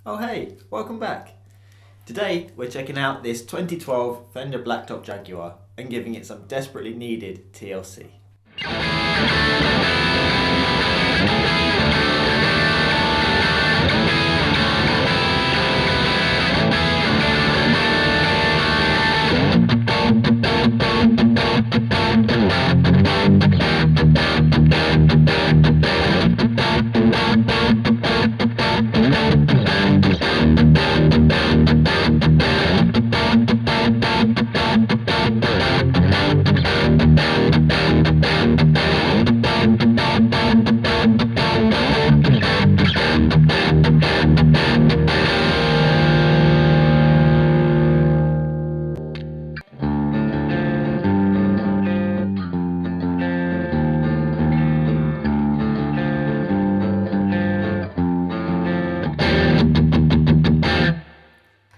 Oh hey, welcome back. Today we're checking out this 2012 Fender Blacktop Jaguar and giving it some desperately needed TLC.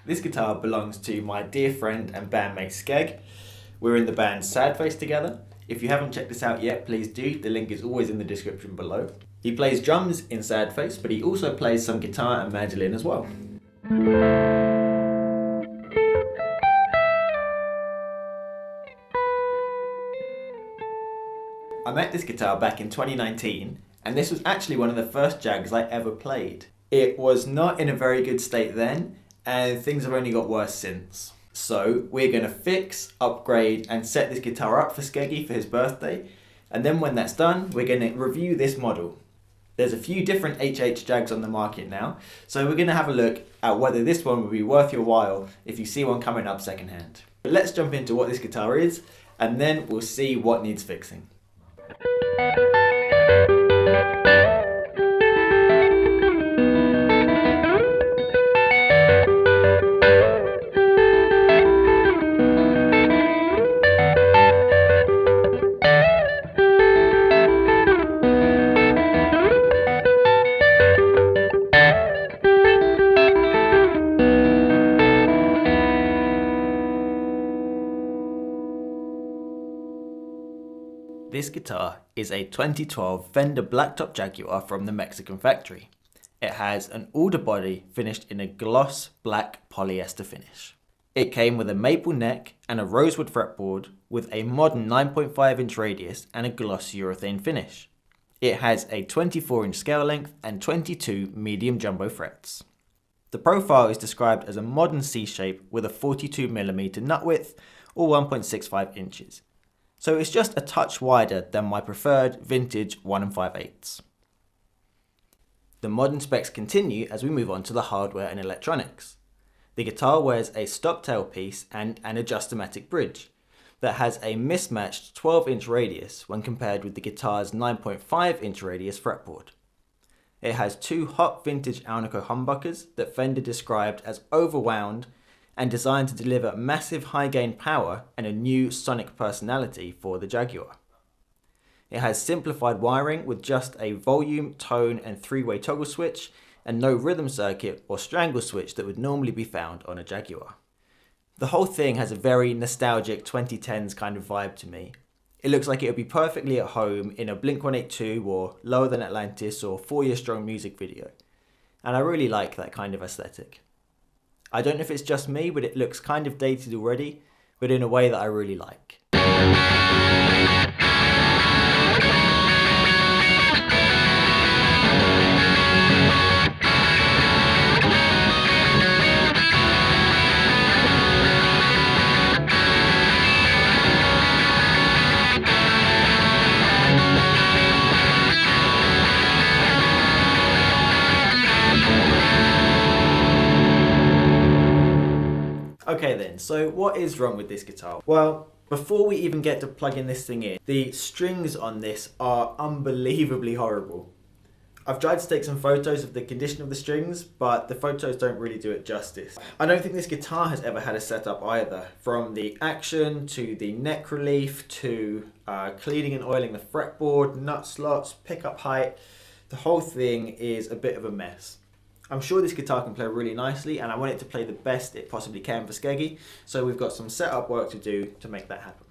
This guitar belongs to my dear friend and bandmate Skegg. We're in the band SADFACE together. If you haven't checked this out yet, please do. The link is always in the description below. He plays drums in SADFACE, but he also plays some guitar and mandolin as well. I met this guitar back in 2019, and this was actually one of the first Jags I ever played. It was not in a very good state then, and things have only got worse since. So we're going to fix, upgrade and set this guitar up for Skeggy for his birthday, and then when that's done we're going to review this model. There's a few different HH Jags on the market now, so we're going to have a look at whether this one would be worth your while if you see one coming up secondhand. But let's jump into what this guitar is, and then we'll see what needs fixing. This guitar is a 2012 Fender Blacktop Jaguar from the Mexican factory. It has an alder body finished in a gloss black polyester finish. It came with a maple neck and a rosewood fretboard with a modern 9.5 inch radius and a gloss urethane finish. It has a 24 inch scale length and 22 medium jumbo frets. The profile is described as a modern C shape with a 42mm nut width or 1.65 inches. So it's just a touch wider than my preferred vintage 1 5/8. The modern specs continue as we move on to the hardware and electronics. The guitar wears a stock tailpiece and an adjustomatic bridge that has a mismatched 12 inch radius when compared with the guitar's 9.5 inch radius fretboard. It has two hot vintage Alnico humbuckers that Fender described as overwound and designed to deliver massive high gain power and a new sonic personality for the Jaguar. It has simplified wiring with just a volume, tone and 3-way toggle switch and no rhythm circuit or strangle switch that would normally be found on a Jaguar. The whole thing has a very nostalgic 2010s kind of vibe to me. It looks like it would be perfectly at home in a Blink-182 or Lower Than Atlantis or 4 Year Strong music video, and I really like that kind of aesthetic. I don't know if it's just me, but it looks kind of dated already, but in a way that I really like. Okay then, so what is wrong with this guitar? Well, before we even get to plugging this thing in, the strings on this are unbelievably horrible. I've tried to take some photos of the condition of the strings, but the photos don't really do it justice. I don't think this guitar has ever had a setup either, from the action to the neck relief to cleaning and oiling the fretboard, nut slots, pickup height. The whole thing is a bit of a mess. I'm sure this guitar can play really nicely and I want it to play the best it possibly can for Skeggy, so we've got some setup work to do to make that happen.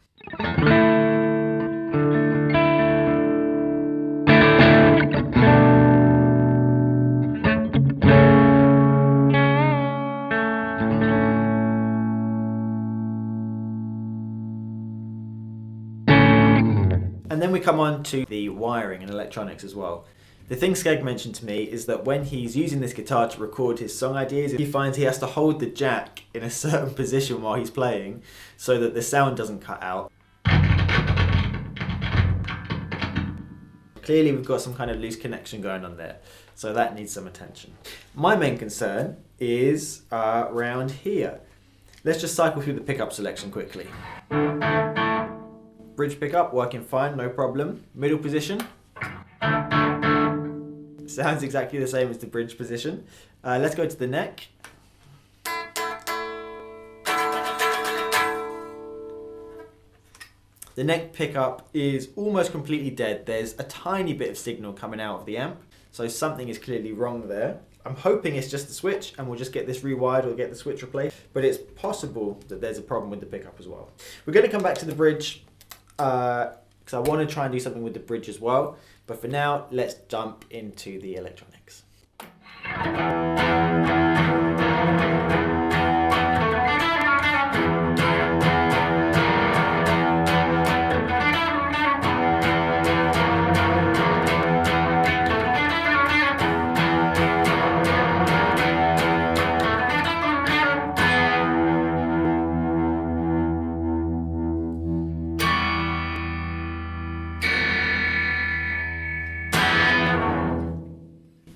And then we come on to the wiring and electronics as well. The thing Skegg mentioned to me is that when he's using this guitar to record his song ideas, he finds he has to hold the jack in a certain position while he's playing so that the sound doesn't cut out. Clearly we've got some kind of loose connection going on there, so that needs some attention. My main concern is around here. Let's just cycle through the pickup selection quickly. Bridge pickup, working fine, no problem. Middle position. Sounds exactly the same as the bridge position. Let's go to the neck. The neck pickup is almost completely dead. There's a tiny bit of signal coming out of the amp, so something is clearly wrong there. I'm hoping it's just the switch and we'll just get this rewired or get the switch replaced, but it's possible that there's a problem with the pickup as well. We're going to come back to the bridge because I want to try and do something with the bridge as well. But for now, let's jump into the electronics.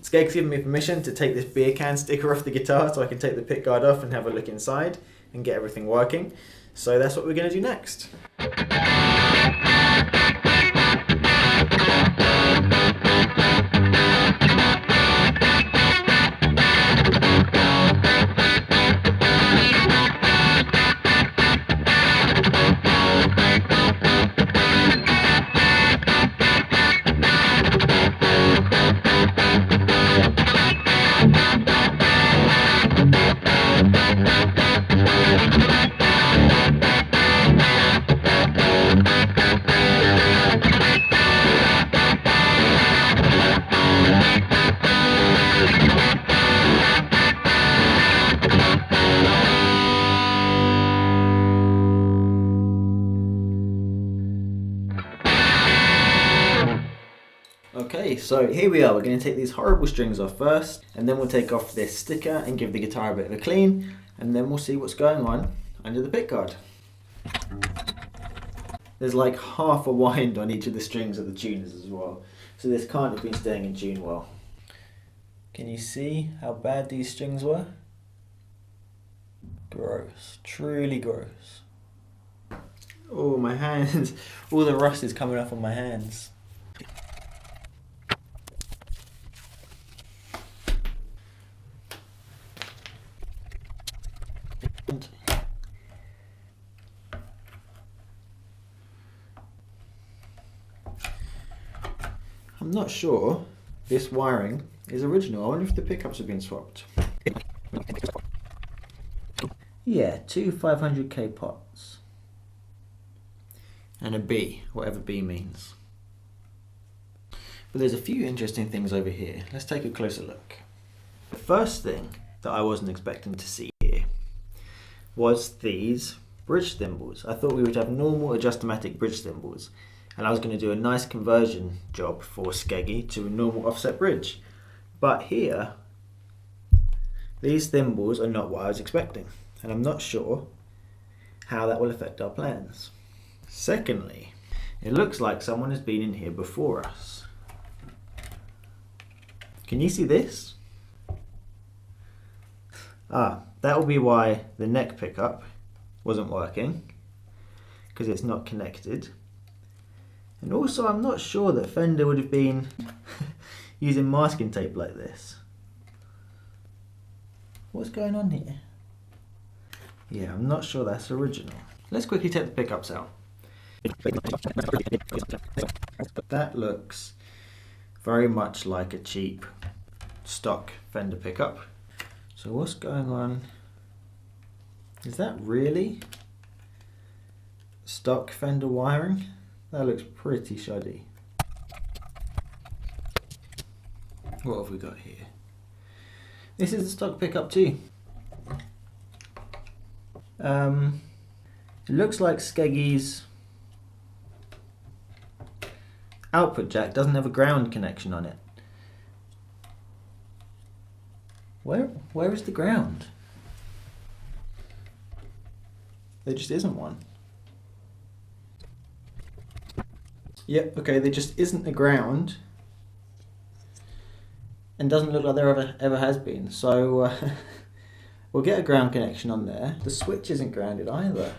Skegg's given me permission to take this beer can sticker off the guitar so I can take the pick guard off and have a look inside and get everything working. So that's what we're going to do next. Okay, so here we are. We're going to take these horrible strings off first, and then we'll take off this sticker and give the guitar a bit of a clean, and then we'll see what's going on under the pickguard. There's like half a wind on each of the strings of the tuners as well, so this can't have been staying in tune well. Can you see how bad these strings were? Gross, truly gross. Oh, my hands, all the rust is coming off on my hands. I'm not sure this wiring is original. I wonder if the pickups have been swapped. Yeah, two 500k pots. And a B, whatever B means. But there's a few interesting things over here. Let's take a closer look. The first thing that I wasn't expecting to see here was these bridge thimbles. I thought we would have normal adjustomatic bridge thimbles, and I was going to do a nice conversion job for Skeggy to a normal offset bridge. But here, these thimbles are not what I was expecting, and I'm not sure how that will affect our plans. Secondly, it looks like someone has been in here before us. Can you see this? That will be why the neck pickup wasn't working, because it's not connected. And also, I'm not sure that Fender would have been using masking tape like this. What's going on here? Yeah, I'm not sure that's original. Let's quickly take the pickups out. That looks very much like a cheap stock Fender pickup. So what's going on? Is that really stock Fender wiring? That looks pretty shoddy. What have we got here? This is a stock pickup too. It looks like Skeggy's output jack doesn't have a ground connection on it. Where is the ground? There just isn't one. Yep, okay, there just isn't a ground. And doesn't look like there ever has been. So we'll get a ground connection on there. The switch isn't grounded either.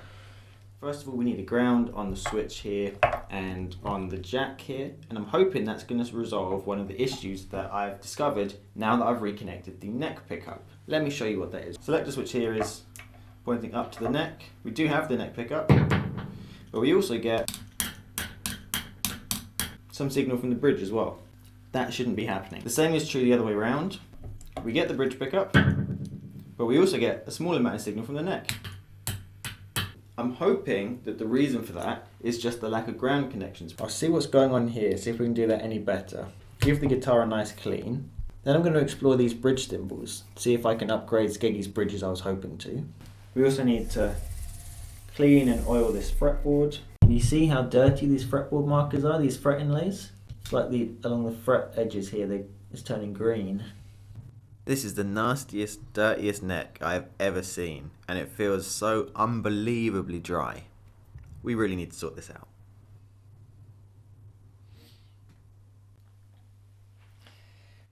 First of all, we need a ground on the switch here and on the jack here, and I'm hoping that's going to resolve one of the issues that I've discovered now that I've reconnected the neck pickup. Let me show you what that is. Selector switch here is pointing up to the neck. We do have the neck pickup, but we also get some signal from the bridge as well. That shouldn't be happening. The same is true the other way around. We get the bridge pickup, but we also get a small amount of signal from the neck. I'm hoping that the reason for that is just the lack of ground connections. I'll see what's going on here, see if we can do that any better. Give the guitar a nice clean. Then I'm going to explore these bridge thimbles, see if I can upgrade Skegg's bridges I was hoping to. We also need to clean and oil this fretboard. Can you see how dirty these fretboard markers are, these fret inlays? It's like along the fret edges here, it's turning green. This is the nastiest, dirtiest neck I've ever seen, and it feels so unbelievably dry. We really need to sort this out.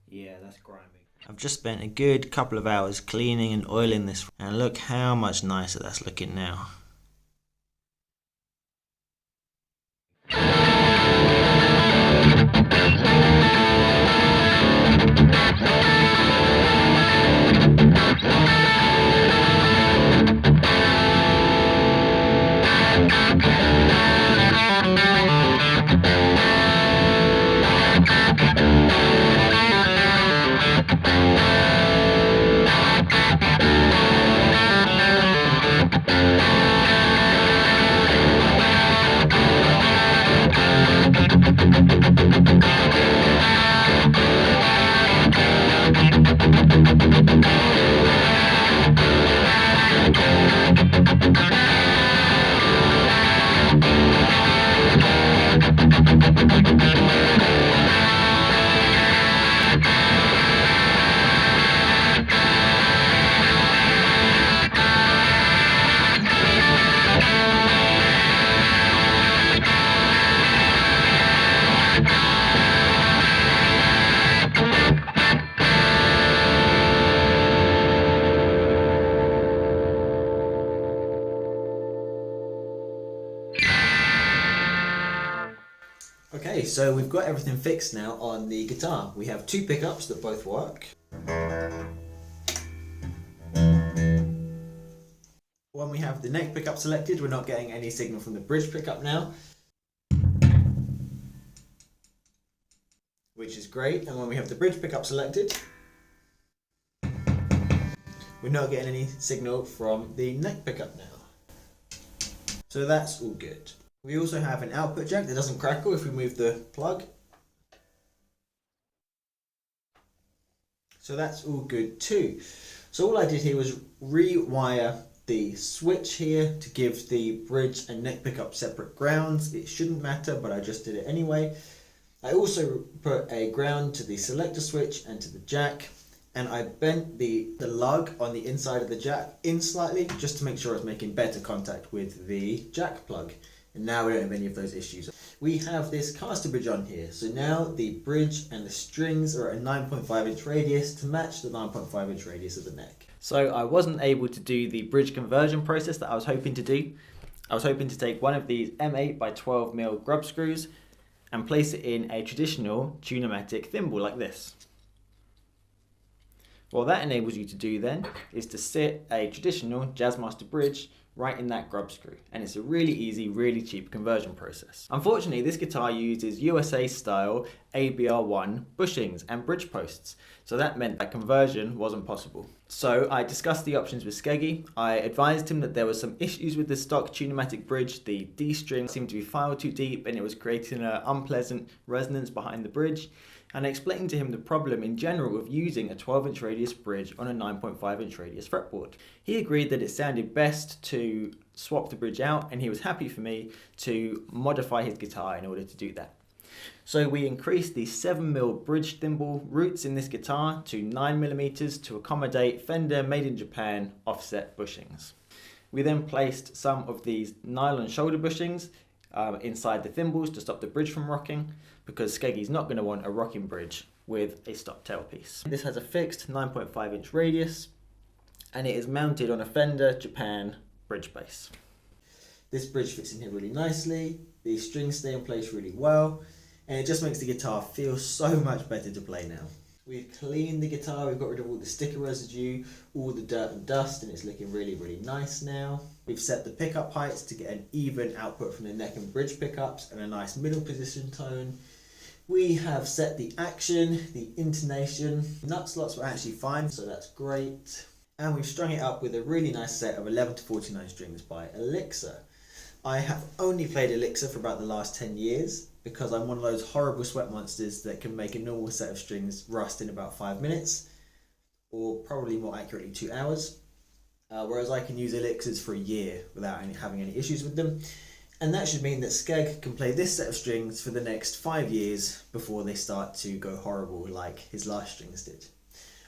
Yeah, that's grimy. I've just spent a good couple of hours cleaning and oiling this, and look how much nicer that's looking now. Okay, so we've got everything fixed now on the guitar. We have two pickups that both work. When we have the neck pickup selected, we're not getting any signal from the bridge pickup now, which is great. And when we have the bridge pickup selected, we're not getting any signal from the neck pickup now. So that's all good. We also have an output jack that doesn't crackle if we move the plug. So that's all good too. So all I did here was rewire the switch here to give the bridge and neck pickup separate grounds. It shouldn't matter, but I just did it anyway. I also put a ground to the selector switch and to the jack, and I bent the lug on the inside of the jack in slightly just to make sure I was making better contact with the jack plug. And now we don't have any of those issues. We have this Casterbridge on here, so now the bridge and the strings are at a 9.5 inch radius to match the 9.5 inch radius of the neck. So I wasn't able to do the bridge conversion process that I was hoping to do. I was hoping to take one of these M8 by 12mm grub screws and place it in a traditional Tune-o-matic thimble like this. What that enables you to do then is to sit a traditional Jazzmaster bridge right in that grub screw, and it's a really easy, really cheap conversion process. Unfortunately, this guitar uses USA style ABR1 bushings and bridge posts, so that meant that conversion wasn't possible. So I discussed the options with Skegg. I advised him that there were some issues with the stock Tune-o-matic bridge. The D string seemed to be filed too deep and it was creating an unpleasant resonance behind the bridge. And I explained to him the problem in general of using a 12-inch radius bridge on a 9.5-inch radius fretboard. He agreed that it sounded best to swap the bridge out, and he was happy for me to modify his guitar in order to do that. So we increased the 7mm bridge thimble roots in this guitar to 9mm to accommodate Fender made in Japan offset bushings. We then placed some of these nylon shoulder bushings inside the thimbles to stop the bridge from rocking, because Skeggy's not going to want a rocking bridge with a stop tailpiece. This has a fixed 9.5 inch radius and it is mounted on a Fender Japan bridge base. This bridge fits in here really nicely, the strings stay in place really well, and it just makes the guitar feel so much better to play now. We've cleaned the guitar, we've got rid of all the sticker residue, all the dirt and dust, and it's looking really, really nice now. We've set the pickup heights to get an even output from the neck and bridge pickups and a nice middle position tone. We have set the action, the intonation, nut slots were actually fine, so that's great. And we've strung it up with a really nice set of 11 to 49 strings by Elixir. I have only played Elixir for about the last 10 years because I'm one of those horrible sweat monsters that can make a normal set of strings rust in about 5 minutes, or probably more accurately 2 hours, whereas I can use Elixirs for a year without having any issues with them. And that should mean that Skegg can play this set of strings for the next 5 years before they start to go horrible like his last strings did.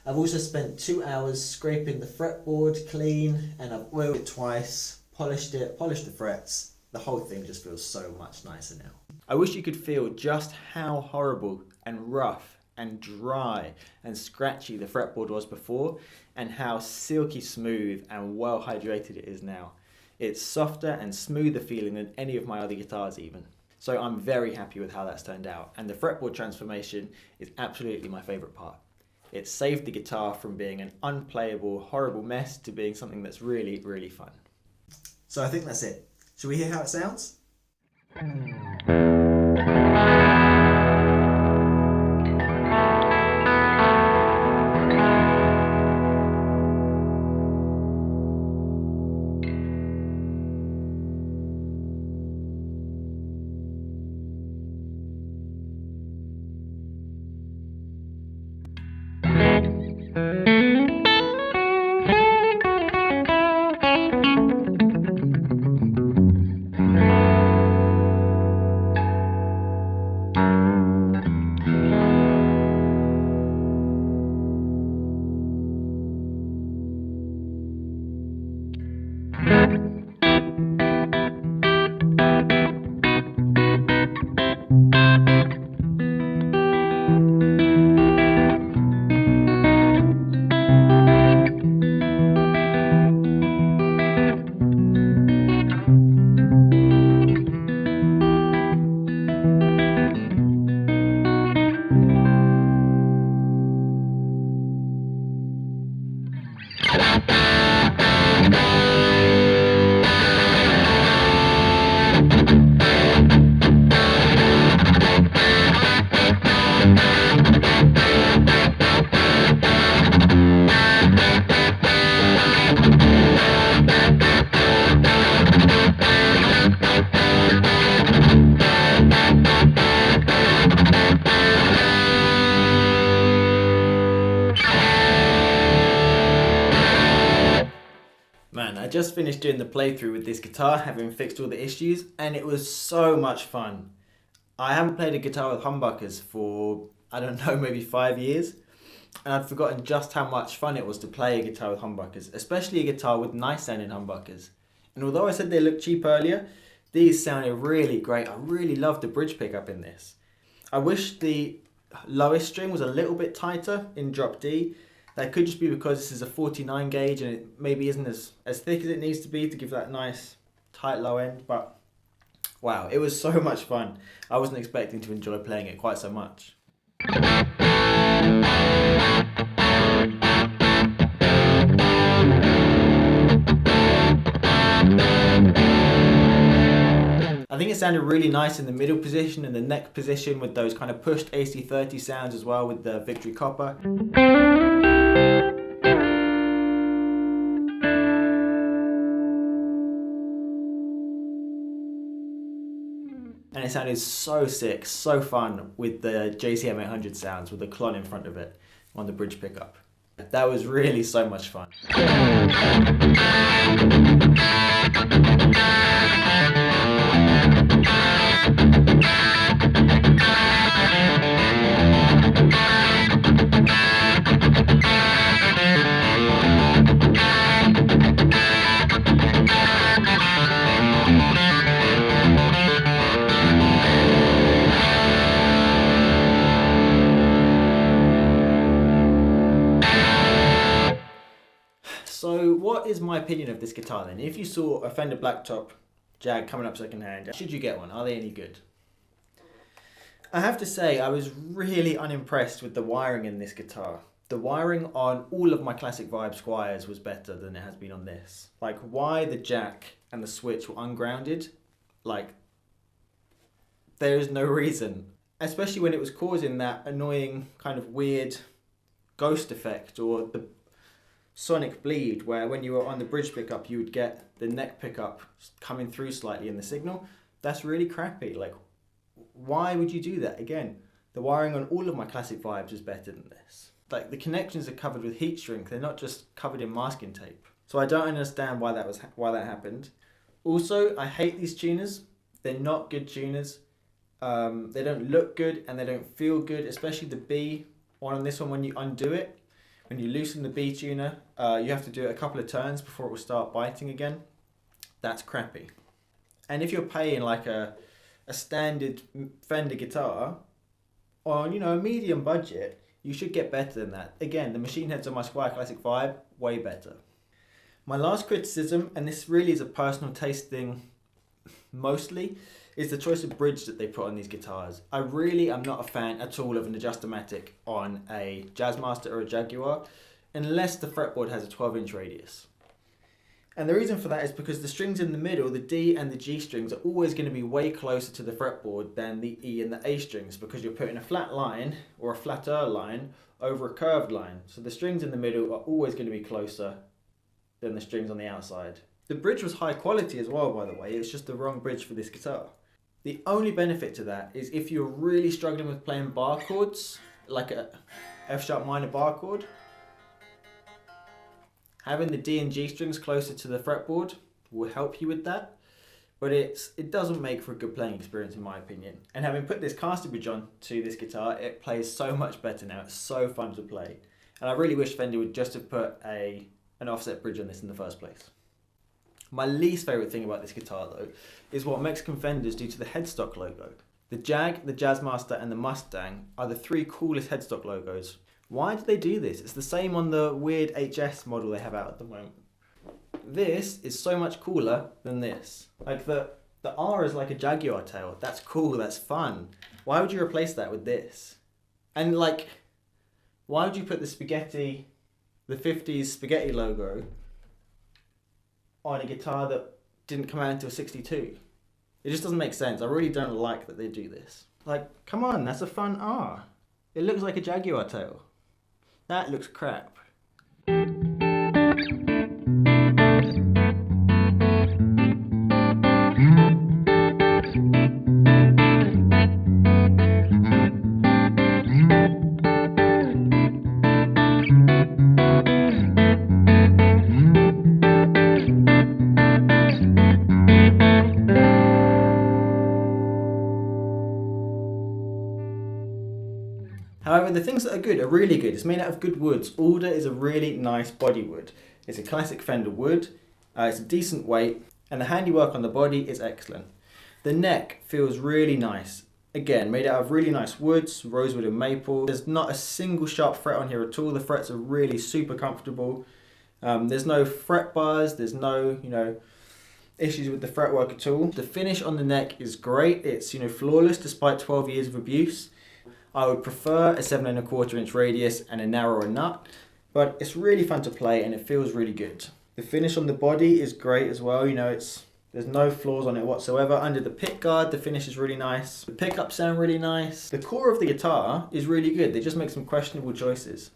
I've also spent 2 hours scraping the fretboard clean, and I've oiled it twice, polished it, polished the frets. The whole thing just feels so much nicer now. I wish you could feel just how horrible and rough and dry and scratchy the fretboard was before, and how silky smooth and well hydrated it is now. It's softer and smoother feeling than any of my other guitars even. So I'm very happy with how that's turned out, and the fretboard transformation is absolutely my favourite part. It saved the guitar from being an unplayable, horrible mess to being something that's really, really fun. So I think that's it. Shall we hear how it sounds? Man, I just finished doing the playthrough with this guitar, having fixed all the issues, and it was so much fun. I haven't played a guitar with humbuckers for, I don't know, maybe 5 years, and I'd forgotten just how much fun it was to play a guitar with humbuckers, especially a guitar with nice sounding humbuckers. And although I said they looked cheap earlier, these sounded really great. I really loved the bridge pickup in this. I wish the lowest string was a little bit tighter in drop D. That could just be because this is a 49 gauge and it maybe isn't as thick as it needs to be to give that nice tight low end, but wow, it was so much fun. I wasn't expecting to enjoy playing it quite so much. I think it sounded really nice in the middle position and the neck position with those kind of pushed AC30 sounds as well with the Victory Copper. And it sounded so sick, so fun with the JCM 800 sounds with the clon in front of it on the bridge pickup. That was really so much fun. So what is my opinion of this guitar then? If you saw a Fender Blacktop Jag coming up second hand, should you get one? Are they any good? I have to say I was really unimpressed with the wiring in this guitar. The wiring on all of my Classic Vibe Squires was better than it has been on this. Like, why the jack and the switch were ungrounded? Like, there is no reason. Especially when it was causing that annoying kind of weird ghost effect, or the sonic bleed, where when you were on the bridge pickup you would get the neck pickup coming through slightly in the signal. That's really crappy. Like, why would you do that? Again, the wiring on all of my Classic Vibes is better than this. Like, the connections are covered with heat shrink, they're not just covered in masking tape. So I don't understand why that happened. Also, I hate these tuners. They're not good tuners. They don't look good and they don't feel good, especially the B one on this one. When you undo it, when you loosen the B tuner, you have to do it a couple of turns before it will start biting again. That's crappy. And if you're paying like a standard Fender guitar on, you know, a medium budget, you should get better than that. Again, the machine heads on my Squire Classic Vibe, way better. My last criticism, and this really is a personal taste thing mostly, is the choice of bridge that they put on these guitars. I really am not a fan at all of an Adjustomatic on a Jazzmaster or a Jaguar, unless the fretboard has a 12-inch radius. And the reason for that is because the strings in the middle, the D and the G strings, are always going to be way closer to the fretboard than the E and the A strings, because you're putting a flat line or a flatter line over a curved line. So the strings in the middle are always going to be closer than the strings on the outside. The bridge was high quality as well, by the way. It's just the wrong bridge for this guitar. The only benefit to that is if you're really struggling with playing bar chords, like a F sharp minor bar chord, having the D and G strings closer to the fretboard will help you with that, but it doesn't make for a good playing experience in my opinion. And having put this Casterbridge on to this guitar, it plays so much better now. It's so fun to play. And I really wish Fender would just have put an offset bridge on this in the first place. My least favourite thing about this guitar though is what Mexican Fenders do to the headstock logo. The Jag, the Jazzmaster and the Mustang are the three coolest headstock logos. Why do they do this? It's the same on the weird HS model they have out at the moment. This is so much cooler than this. Like the R is like a Jaguar tail. That's cool, that's fun. Why would you replace that with this? And like, why would you put the spaghetti, the 50s spaghetti logo on a guitar that didn't come out until 62? It just doesn't make sense. I really don't like that they do this. Like, come on, that's a fun R. It looks like a Jaguar tail. That looks crap. However, the things that are good are really good. It's made out of good woods. Alder is a really nice body wood. It's a classic Fender wood. It's a decent weight, and the handiwork on the body is excellent. The neck feels really nice. Again, made out of really nice woods, rosewood and maple. There's not a single sharp fret on here at all. The frets are really super comfortable. There's no fret bars. There's no, issues with the fretwork at all. The finish on the neck is great. It's, flawless despite 12 years of abuse. I would prefer a 7¼ inch radius and a narrower nut, but it's really fun to play and it feels really good. The finish on the body is great as well. There's no flaws on it whatsoever. Under the pick guard, the finish is really nice. The pickups sound really nice. The core of the guitar is really good. They just make some questionable choices.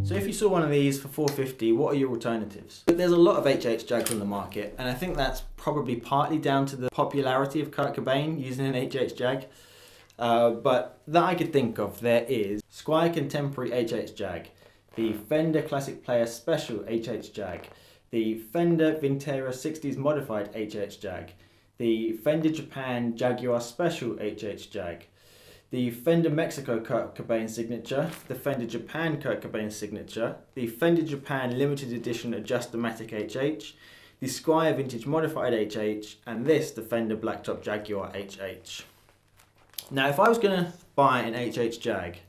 So if you saw one of these for $450, what are your alternatives? There's a lot of HH Jags on the market, and I think that's probably partly down to the popularity of Kurt Cobain using an HH Jag. But that I could think of, there is Squire Contemporary HH Jag, the Fender Classic Player Special HH Jag, the Fender Vintera 60s Modified HH Jag, the Fender Japan Jaguar Special HH Jag, the Fender Mexico Kurt Cobain Signature, the Fender Japan Kurt Cobain Signature, the Fender Japan Limited Edition Adjustomatic HH, the Squier Vintage Modified HH, and this, the Fender Blacktop Jaguar HH. Now, if I was going to buy an HH Jag,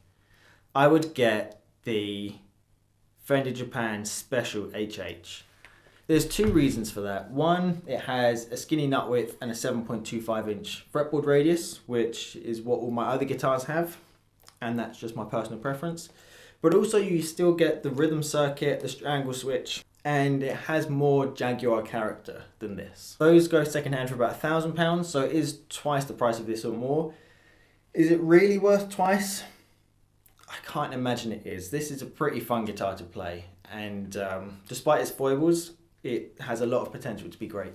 I would get the Fender Japan Special HH. There's two reasons for that. One, it has a skinny nut width and a 7.25 inch fretboard radius, which is what all my other guitars have, and that's just my personal preference. But also you still get the rhythm circuit, the strangle switch, and it has more Jaguar character than this. Those go secondhand for about £1,000, so it is twice the price of this or more. Is it really worth twice? I can't imagine it is. This is a pretty fun guitar to play, and despite its foibles, it has a lot of potential to be great.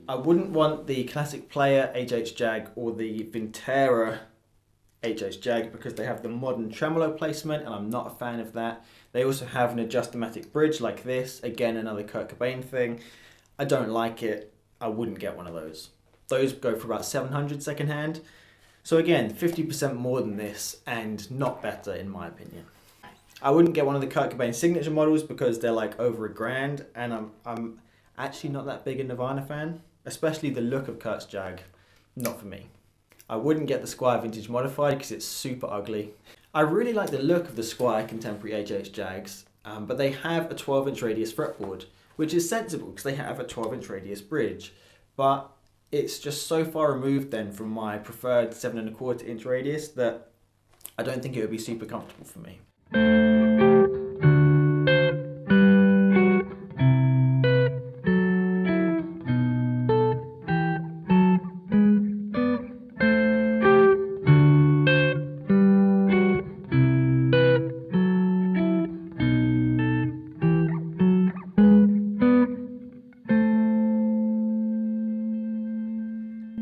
I wouldn't want the Classic Player HH Jag or the Vintera HH Jag because they have the modern tremolo placement, and I'm not a fan of that. They also have an adjustomatic bridge like this, again another Kurt Cobain thing. I don't like it. I wouldn't get one of those. Those go for about 700 secondhand. So again, 50% more than this and not better in my opinion. I wouldn't get one of the Kurt Cobain signature models because they're like over $1,000, and I'm actually not that big a Nirvana fan. Especially the look of Kurt's Jag, not for me. I wouldn't get the Squier Vintage Modified because it's super ugly. I really like the look of the Squier Contemporary HH Jags, but they have a 12-inch radius fretboard, which is sensible because they have a 12-inch radius bridge. But it's just so far removed then from my preferred 7.25-inch radius that I don't think it would be super comfortable for me.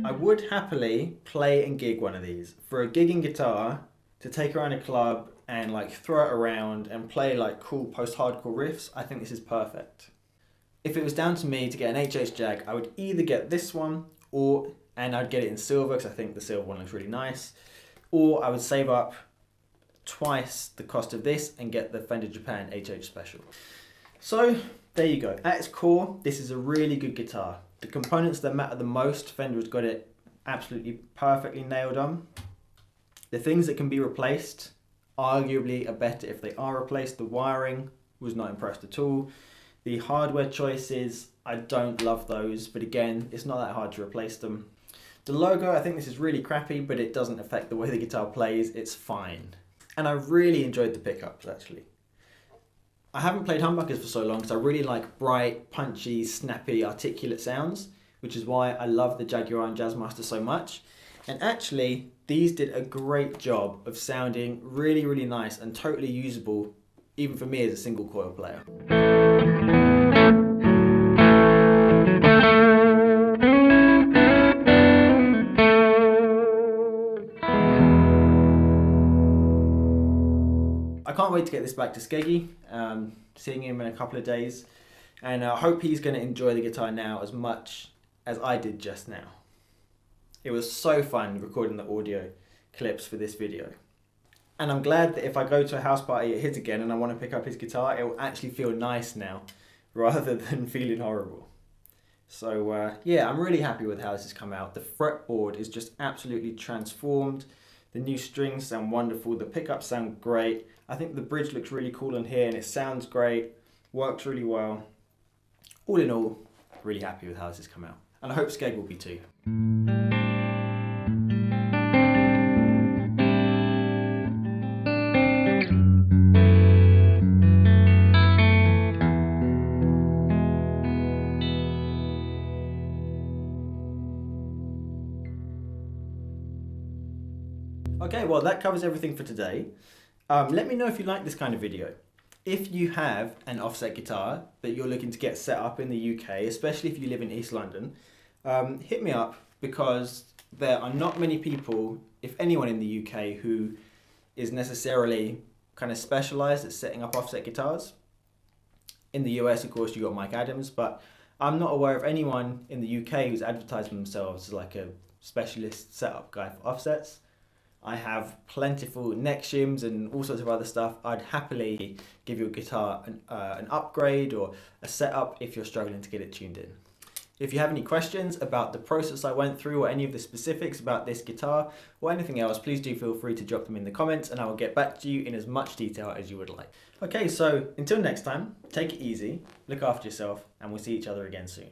I would happily play and gig one of these. For a gigging guitar, to take around a club and like throw it around and play like cool post-hardcore riffs, I think this is perfect. If it was down to me to get an HH Jag, I would either get this one, and I'd get it in silver because I think the silver one looks really nice, or I would save up twice the cost of this and get the Fender Japan HH Special. So there you go. At its core, this is a really good guitar. The components that matter the most, Fender has got it absolutely perfectly nailed on. The things that can be replaced, arguably are better if they are replaced. The wiring, was not impressed at all. The hardware choices, I don't love those, but again, it's not that hard to replace them. The logo, I think this is really crappy, but it doesn't affect the way the guitar plays, it's fine. And I really enjoyed the pickups actually. I haven't played humbuckers for so long because I really like bright, punchy, snappy, articulate sounds, which is why I love the Jaguar and Jazzmaster so much. And actually, these did a great job of sounding really, really nice and totally usable, even for me as a single coil player. I can't wait to get this back to Skeggy, seeing him in a couple of days, and I hope he's going to enjoy the guitar now as much as I did just now. It was so fun recording the audio clips for this video. And I'm glad that if I go to a house party at his again and I want to pick up his guitar, it will actually feel nice now, rather than feeling horrible. So yeah, I'm really happy with how this has come out. The fretboard is just absolutely transformed. The new strings sound wonderful, the pickups sound great. I think the bridge looks really cool on here and it sounds great, works really well. All in all, really happy with how this has come out. And I hope Skegg will be too. Okay, well that covers everything for today. Let me know if you like this kind of video. If you have an offset guitar that you're looking to get set up in the UK, especially if you live in East London, hit me up, because there are not many people, if anyone in the UK, who is necessarily kind of specialised at setting up offset guitars. In the US, of course, you got Mike Adams, but I'm not aware of anyone in the UK who's advertising themselves as like a specialist setup guy for offsets. I have plentiful neck shims and all sorts of other stuff. I'd happily give your guitar an upgrade or a setup if you're struggling to get it tuned in. If you have any questions about the process I went through, or any of the specifics about this guitar or anything else, please do feel free to drop them in the comments and I will get back to you in as much detail as you would like. Okay, so until next time, take it easy, look after yourself, and we'll see each other again soon.